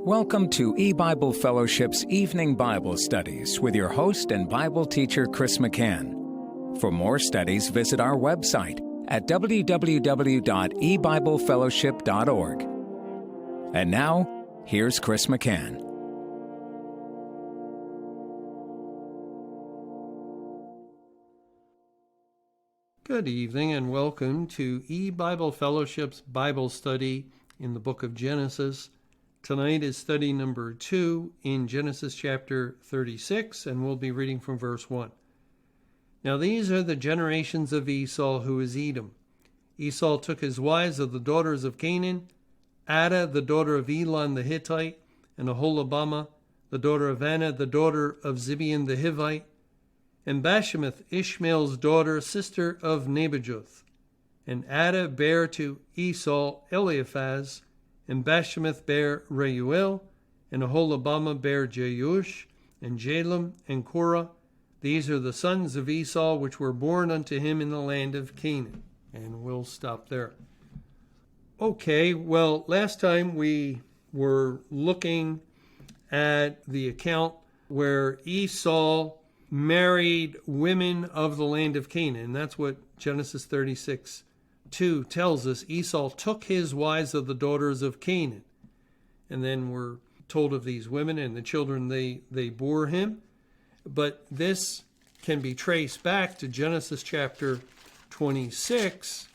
Welcome to E-Bible Fellowship's Evening Bible Studies with your host and Bible teacher, Chris McCann. For more studies, visit our website at www.ebiblefellowship.org. And now, here's Chris McCann. Good evening and welcome to E-Bible Fellowship's Bible study in the book of Genesis. Tonight is study number 2 in Genesis chapter 36, and we'll be reading from verse 1. Now these are the generations of Esau, who is Edom. Esau took his wives of the daughters of Canaan, Adah, the daughter of Elon the Hittite, and Aholibamah, the daughter of Anna, the daughter of Zibeon the Hivite, and Bashemath, Ishmael's daughter, sister of Nebajoth. And Adah bare to Esau Eliphaz, and Bashemath bare Reuel, and Aholibamah bare Jeush, and Jalem, and Korah. These are the sons of Esau, which were born unto him in the land of Canaan. And we'll stop there. Okay, well, last time we were looking at the account where Esau married women of the land of Canaan. And that's what Genesis 36:2 tells us. Esau took his wives of the daughters of Canaan. And then we're told of these women and the children they bore him. But this can be traced back to Genesis chapter 26.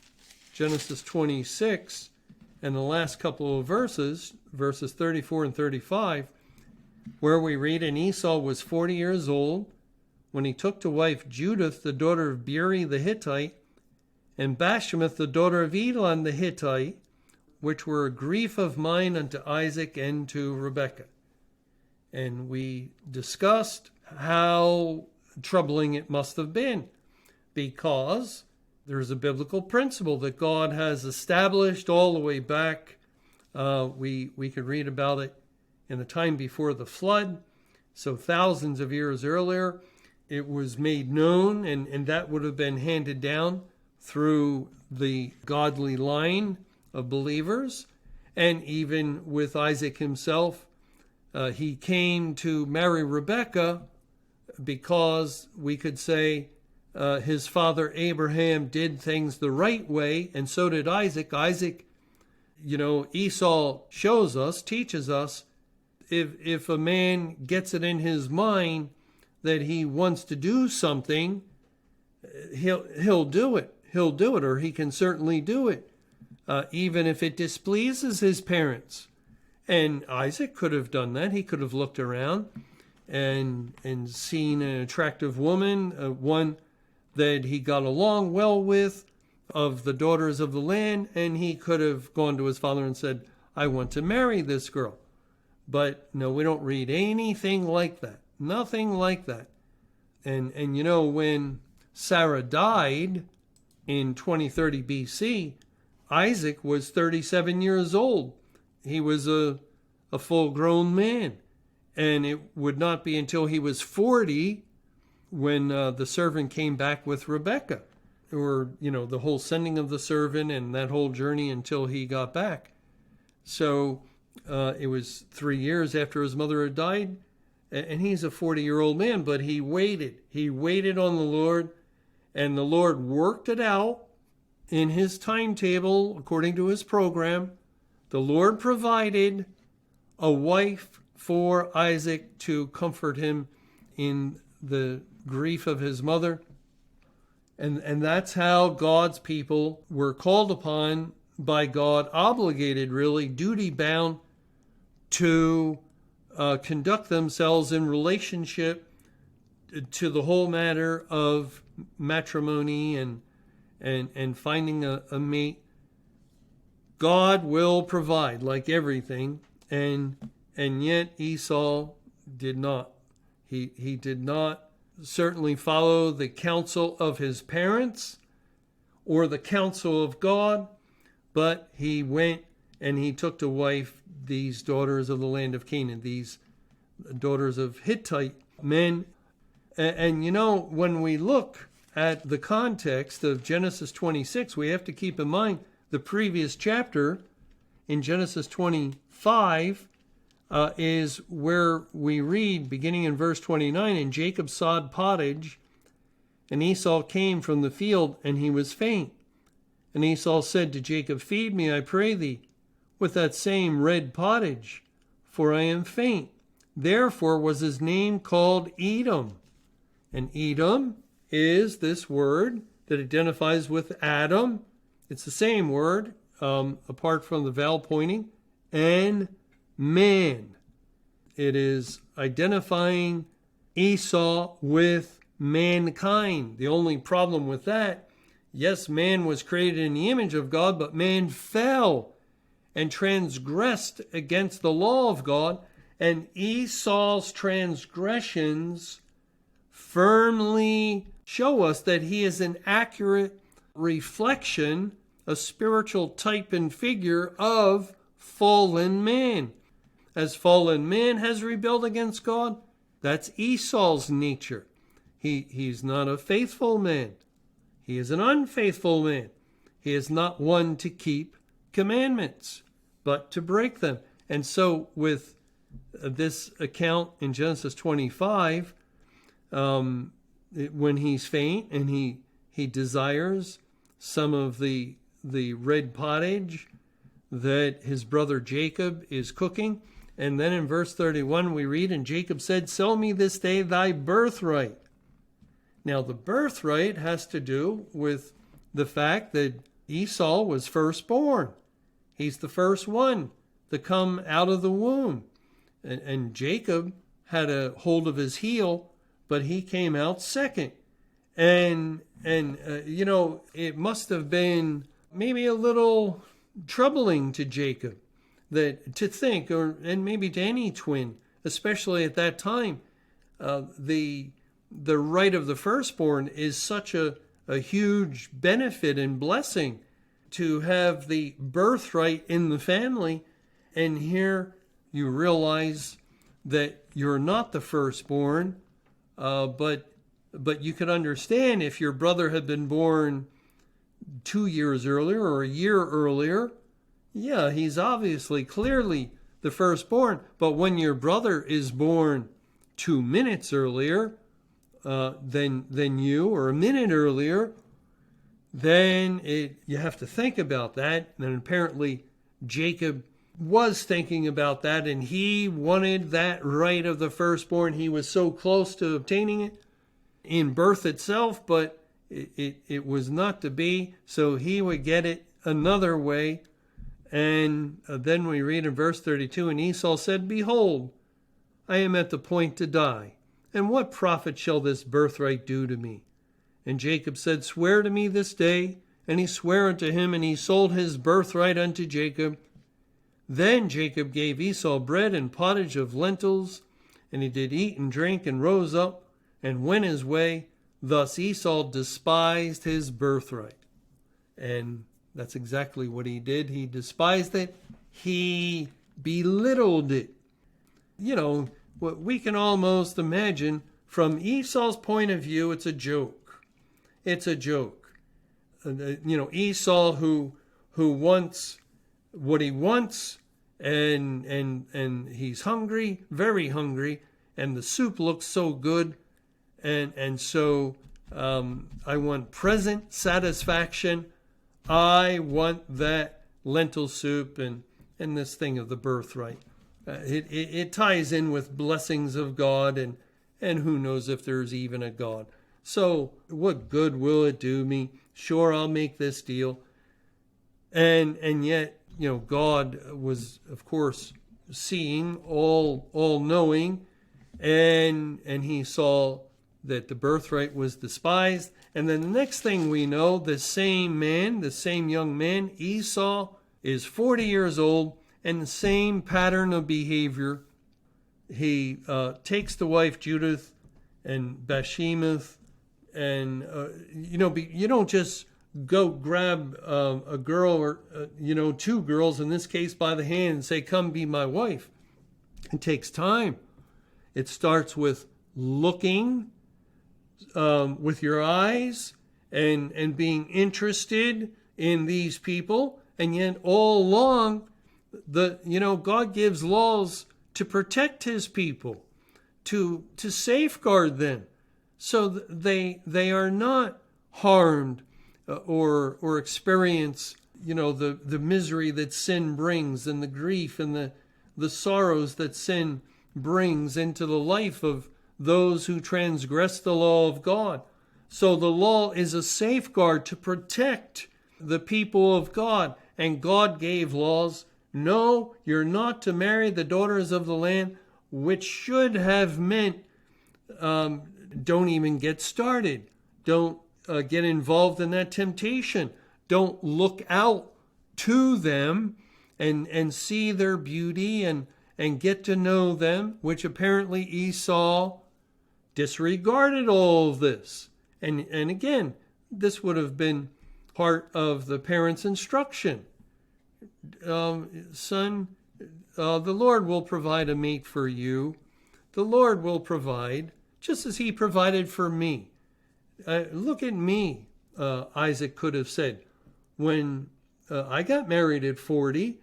Genesis 26 and the last couple of verses 34 and 35, where we read, And Esau was 40 years old when he took to wife Judith, the daughter of Beeri the Hittite, and Bashemath, the daughter of Elon the Hittite, which were a grief of mine unto Isaac and to Rebekah. And we discussed how troubling it must have been, because there's a biblical principle that God has established all the way back. We could read about it in the time before the flood, so thousands of years earlier. It was made known, and that would have been handed down through the godly line of believers. And even with Isaac himself, he came to marry Rebekah because we could say his father Abraham did things the right way, and so did Isaac. Isaac, Esau shows us, teaches us, if a man gets it in his mind that he wants to do something, he'll do it. He'll do it, or he can certainly do it, even if it displeases his parents. And Isaac could have done that. He could have looked around and seen an attractive woman, one that he got along well with, of the daughters of the land, and he could have gone to his father and said, I want to marry this girl. But no, we don't read anything like that. Nothing like that. And when Sarah died in 2030 BC, Isaac was 37 years old. He was a full-grown man. And it would not be until he was 40 when the servant came back with Rebekah, or, the whole sending of the servant and that whole journey until he got back. So it was 3 years after his mother had died. And he's a 40-year-old man, but he waited. He waited on the Lord, and the Lord worked it out in his timetable according to his program. The Lord provided a wife for Isaac to comfort him in the grief of his mother. And that's how God's people were called upon by God, obligated, really, duty-bound to conduct themselves in relationship to the whole matter of matrimony and finding a mate. God will provide, like everything, and yet Esau did not. He did not certainly follow the counsel of his parents or the counsel of God, but he went and he took to wife these daughters of the land of Canaan, these daughters of Hittite men. And when we look at the context of Genesis 26, we have to keep in mind the previous chapter in Genesis 25 is where we read, beginning in verse 29, and Jacob sawed pottage, and Esau came from the field, and he was faint. And Esau said to Jacob, feed me, I pray thee, with that same red pottage, for I am faint. Therefore was his name called Edom. And Edom is this word that identifies with Adam. It's the same word, apart from the vowel pointing, and man. It is identifying Esau with mankind. The only problem with that, yes, man was created in the image of God, but man fell and transgressed against the law of God, and Esau's transgressions firmly show us that he is an accurate reflection, a spiritual type and figure of fallen man. As fallen man has rebelled against God, that's Esau's nature. He's not a faithful man. He is an unfaithful man. He is not one to keep commandments, but to break them. And so with this account in Genesis 25, when he's faint and he desires some of the red pottage that his brother Jacob is cooking. And then in verse 31 we read, and Jacob said, sell me this day thy birthright. Now the birthright has to do with the fact that Esau was firstborn. He's the first one to come out of the womb. And Jacob had a hold of his heel, but he came out second. And it must have been maybe a little troubling to Jacob that to think, and maybe to any twin, especially at that time, the right of the firstborn is such a huge benefit and blessing to have the birthright in the family. And here you realize that you're not the firstborn, but you could understand if your brother had been born 2 years earlier or a year earlier. Yeah, he's obviously clearly the firstborn. But when your brother is born 2 minutes earlier than you, or a minute earlier, then you have to think about that. And apparently Jacob was thinking about that, and he wanted that right of the firstborn. He was so close to obtaining it in birth itself, but it was not to be, so he would get it another way. And then we read in verse 32, and Esau said, behold, I am at the point to die, and what profit shall this birthright do to me? And Jacob said, swear to me this day. And he sware unto him, and he sold his birthright unto Jacob. Then Jacob gave Esau bread and pottage of lentils, and he did eat and drink, and rose up, and went his way. Thus Esau despised his birthright. And that's exactly what he did. He despised it. He belittled it. What we can almost imagine from Esau's point of view, it's a joke. It's a joke. Esau who wants what he wants, and he's hungry, very hungry, and the soup looks so good, and so I want present satisfaction. I want that lentil soup and this thing of the birthright. It ties in with blessings of God, and who knows if there's even a God. So what good will it do me? Sure, I'll make this deal. And yet, God was, of course, seeing, all knowing, and he saw that the birthright was despised. And then the next thing we know, the same young man, Esau, is 40 years old, and the same pattern of behavior. He takes the wife Judith and Bashemath, and you don't just go grab a girl or two girls, in this case, by the hand and say, come be my wife. It takes time. It starts with looking with your eyes and being interested in these people. And yet all along, God gives laws to protect his people, to safeguard them, so they are not harmed or experience, the misery that sin brings, and the grief and the sorrows that sin brings into the life of those who transgress the law of God. So the law is a safeguard to protect the people of God. And God gave laws. No, you're not to marry the daughters of the land, which should have meant don't even get started. Don't get involved in that temptation. Don't look out to them and see their beauty and get to know them, which apparently Esau disregarded all of this. And again, this would have been part of the parents' instruction. Son, the Lord will provide a mate for you. The Lord will provide, just as he provided for me. Look at me, Isaac could have said, when I got married at 40,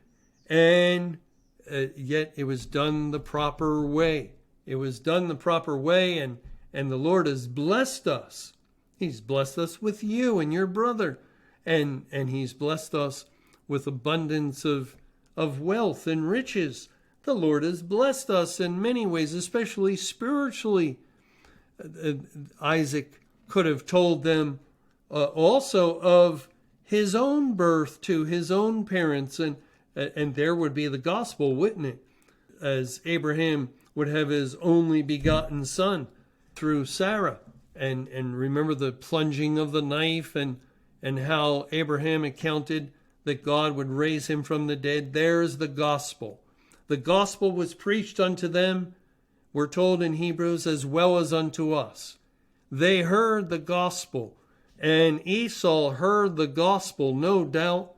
and yet it was done the proper way. It was done the proper way, and the Lord has blessed us. He's blessed us with you and your brother, and he's blessed us with abundance of wealth and riches. The Lord has blessed us in many ways, especially spiritually. Isaac could have told them also of his own birth to his own parents, and there would be the gospel, wouldn't it? As Abraham would have his only begotten son through Sarah. And remember the plunging of the knife and how Abraham accounted that God would raise him from the dead. There's the gospel. The gospel was preached unto them, we're told in Hebrews, as well as unto us. They heard the gospel, and Esau heard the gospel, no doubt,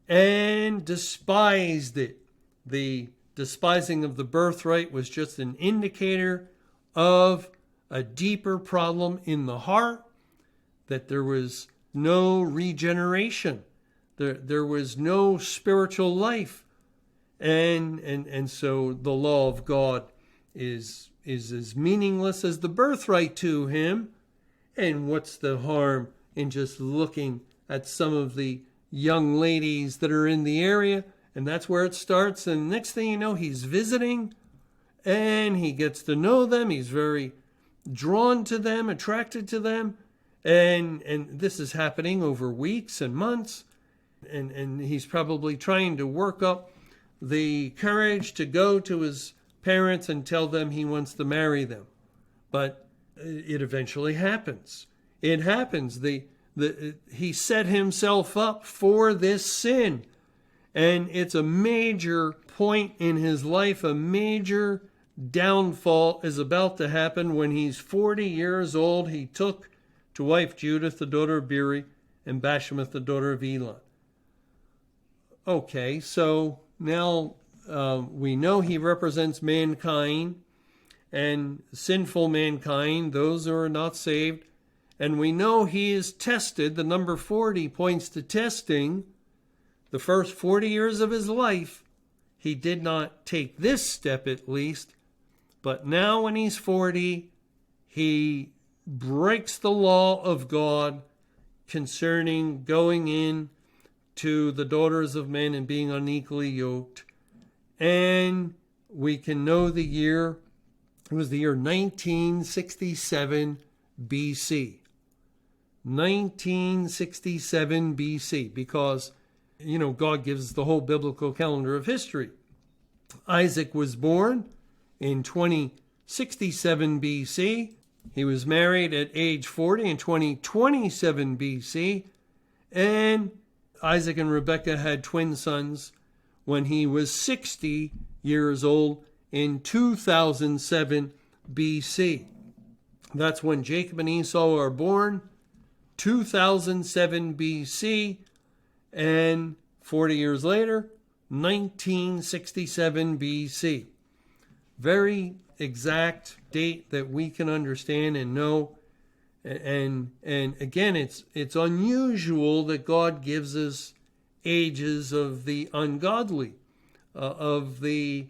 and despised it. The despising of the birthright was just an indicator of a deeper problem in the heart, that there was no regeneration. There was no spiritual life. And so the law of God is as meaningless as the birthright to him. And what's the harm in just looking at some of the young ladies that are in the area? And that's where it starts. And next thing you know, he's visiting and he gets to know them. He's very drawn to them, attracted to them. And this is happening over weeks and months. And he's probably trying to work up the courage to go to his parents and tell them he wants to marry them. But it eventually happens. It happens. He set himself up for this sin. And it's a major point in his life. A major downfall is about to happen when he's 40 years old. He took to wife Judith, the daughter of Beeri, and Bashemath, the daughter of Elon. Okay, so now we know he represents mankind and sinful mankind, those who are not saved. And we know he is tested. The number 40 points to testing. The first 40 years of his life, he did not take this step at least. But now when he's 40, he breaks the law of God concerning going in to the daughters of men and being unequally yoked. And we can know the year. It was the year 1967 BC. 1967 BC, because, God gives the whole biblical calendar of history. Isaac was born in 2067 BC. He was married at age 40 in 2027 BC. And Isaac and Rebekah had twin sons when he was 60 years old in 2007 BC. That's when Jacob and Esau are born, 2007 BC, and 40 years later, 1967 BC. Very exact date that we can understand and know. And again, it's unusual that God gives us ages of the ungodly, of the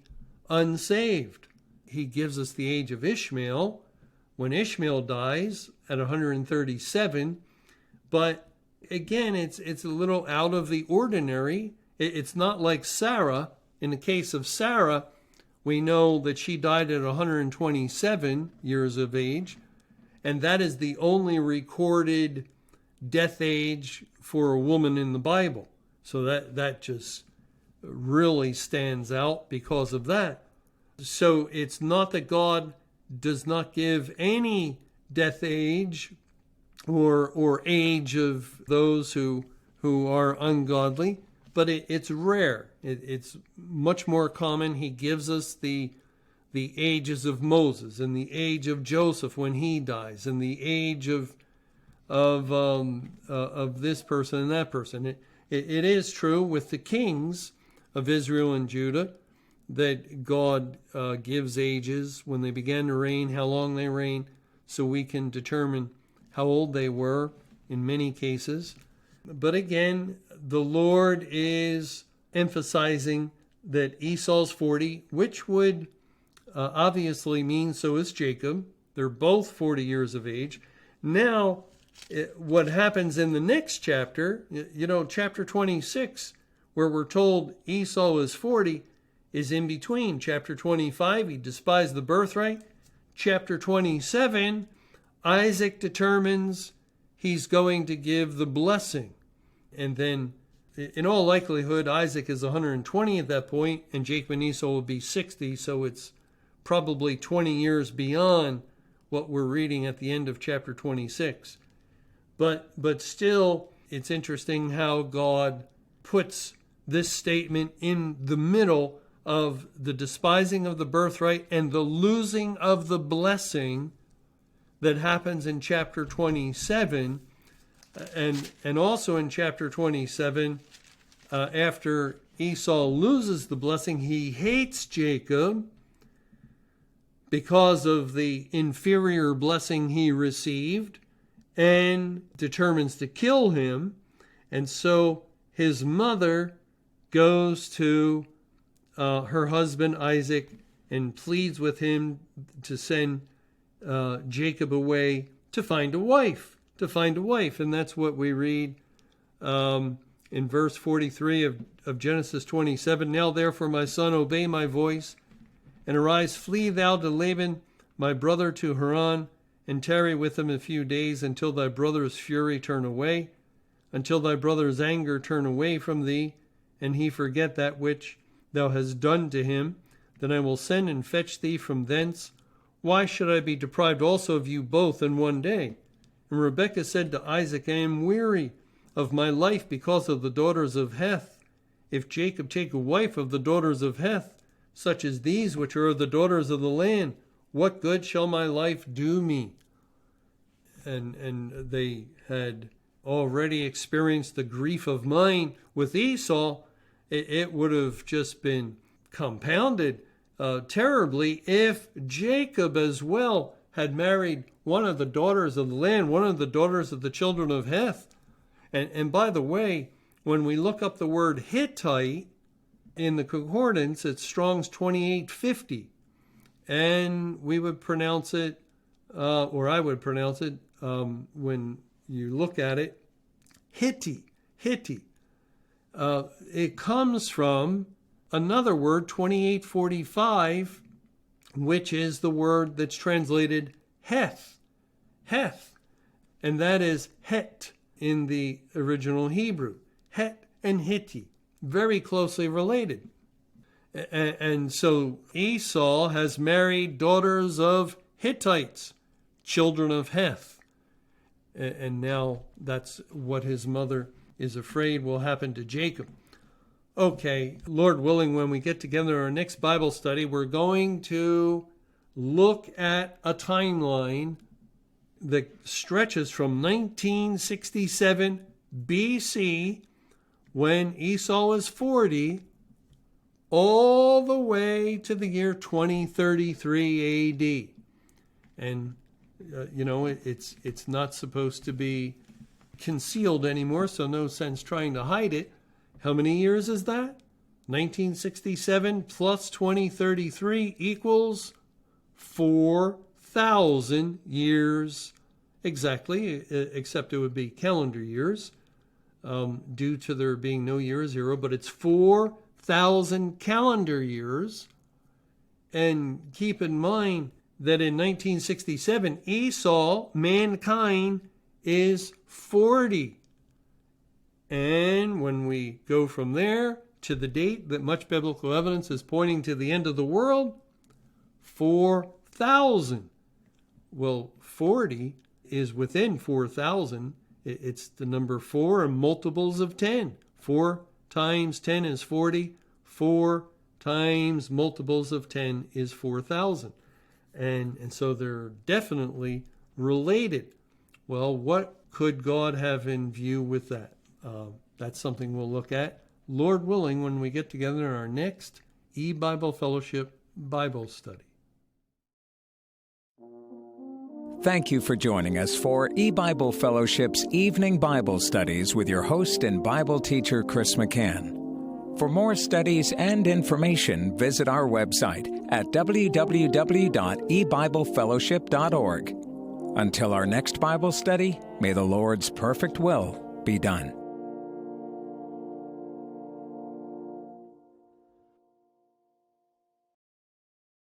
unsaved. He gives us the age of Ishmael when Ishmael dies at 137. But again, it's a little out of the ordinary. It's not like Sarah. In the case of Sarah, we know that she died at 127 years of age, and that is the only recorded death age for a woman in the Bible. So that just really stands out because of that. So it's not that God does not give any death age or age of those who are ungodly, but it's rare. It's much more common. He gives us the ages of Moses and the age of Joseph when he dies, and the age of this person and that person. It is true with the kings of Israel and Judah that God gives ages when they began to reign, how long they reign, so we can determine how old they were in many cases. But again, the Lord is emphasizing that Esau's 40, which would obviously mean so is Jacob. They're both 40 years of age. Now, what happens in the next chapter, chapter 26, where we're told Esau is 40, is in between. Chapter 25, he despised the birthright. Chapter 27, Isaac determines he's going to give the blessing. And then, in all likelihood, Isaac is 120 at that point, and Jacob and Esau will be 60, so it's probably 20 years beyond what we're reading at the end of chapter 26. But still, it's interesting how God puts this statement in the middle of the despising of the birthright and the losing of the blessing that happens in chapter 27. And also in chapter 27, after Esau loses the blessing, he hates Jacob because of the inferior blessing he received and determines to kill him. And so his mother goes to her husband Isaac and pleads with him to send Jacob away to find a wife. And that's what we read in verse 43 of Genesis 27. Now therefore, my son, obey my voice, and arise, flee thou to Laban, my brother, to Haran, and tarry with him a few days, until thy brother's fury turn away, until thy brother's anger turn away from thee, and he forget that which thou hast done to him. Then I will send and fetch thee from thence. Why should I be deprived also of you both in one day? And Rebekah said to Isaac, I am weary of my life because of the daughters of Heth. If Jacob take a wife of the daughters of Heth, such as these which are the daughters of the land, what good shall my life do me? And they had already experienced the grief of mind with Esau. It would have just been compounded terribly if Jacob as well had married one of the daughters of the land, one of the daughters of the children of Heth. And by the way, when we look up the word Hittite in the concordance, it's Strong's 2850. And we would pronounce it, or I would pronounce it, when you look at it, Hitti. It comes from another word, 2845, which is the word that's translated Heth. And that is Het in the original Hebrew. Het and Hitti, very closely related. And so Esau has married daughters of Hittites, children of Heth. And now that's what his mother is afraid will happen to Jacob. Okay, Lord willing, when we get together in our next Bible study, we're going to look at a timeline that stretches from 1967 BC, when Esau is 40, all the way to the year 2033 AD. And, it's not supposed to be concealed anymore, so no sense trying to hide it. How many years is that? 1967 plus 2033 equals 4,000 years exactly, except it would be calendar years due to there being no year zero, but it's 4,000 calendar years. And keep in mind that in 1967, Esau, mankind, is 40. And when we go from there to the date that much biblical evidence is pointing to the end of the world, 4,000. Well, 40 is within 4,000. It's the number 4 and multiples of 10. 4 times 10 is 40. 4 times multiples of 10 is 4,000. And so they're definitely related. Well, what could God have in view with that? That's something we'll look at, Lord willing, when we get together in our next E-Bible Fellowship Bible study. Thank you for joining us for E-Bible Fellowship's Evening Bible Studies with your host and Bible teacher, Chris McCann. For more studies and information, visit our website at www.ebiblefellowship.org. Until our next Bible study, may the Lord's perfect will be done.